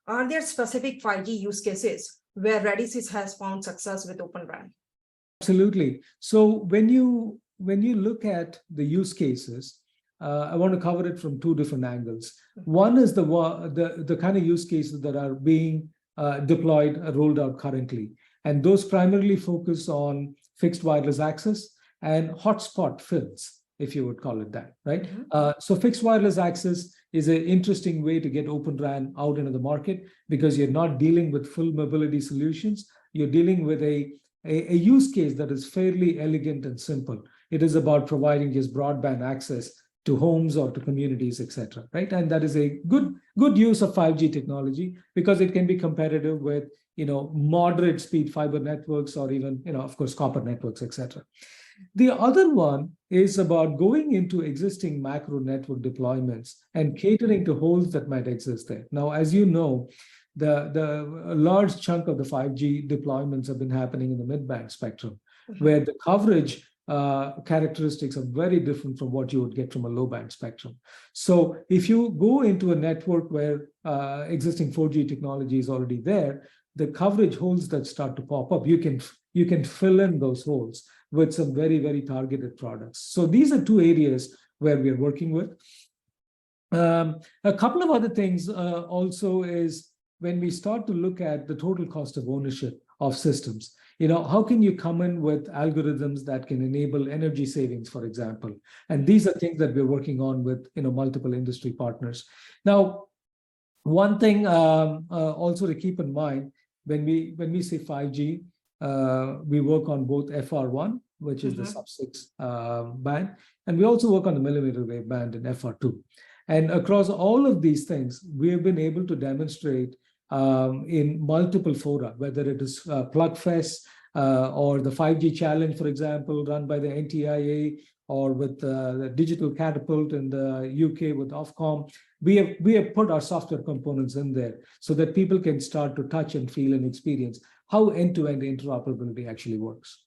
are there specific 5G use cases where Radisys has found success with Open RAN? Absolutely. So when you look at the use cases, I want to cover it from two different angles. One is the kind of use cases that are being deployed, rolled out currently, and those primarily focus on fixed wireless access and hotspot fills, if you would call it that, right? So fixed wireless access is an interesting way to get Open RAN out into the market because you're not dealing with full mobility solutions. You're dealing with a use case that is fairly elegant and simple. It is about providing just broadband access to homes or to communities, etc. Right, and that is a good use of 5G technology because it can be competitive with moderate speed fiber networks or even of course copper networks, etc. The other one is about going into existing macro network deployments and catering to holes that might exist there. Now, as you know, the large chunk of the 5G deployments have been happening in the mid-band spectrum, where the coverage characteristics are very different from what you would get from a low-band spectrum. So if you go into a network where existing 4G technology is already there, the coverage holes that start to pop up, you can fill in those holes with some very, very targeted products. So these are two areas where we are working with. A couple of other things also is when we start to look at the total cost of ownership of systems, how can you come in with algorithms that can enable energy savings, for example? And these are things that we're working on with multiple industry partners. Now, one thing also to keep in mind when we say 5G, we work on both FR1, which is the sub-6 band, and we also work on the millimeter wave band in FR2. And across all of these things, we have been able to demonstrate in multiple fora, whether it is Plugfest or the 5G Challenge, for example, run by the NTIA, or with the Digital Catapult in the UK with Ofcom. We have put our software components in there so that people can start to touch and feel and experience how end-to-end interoperability actually works.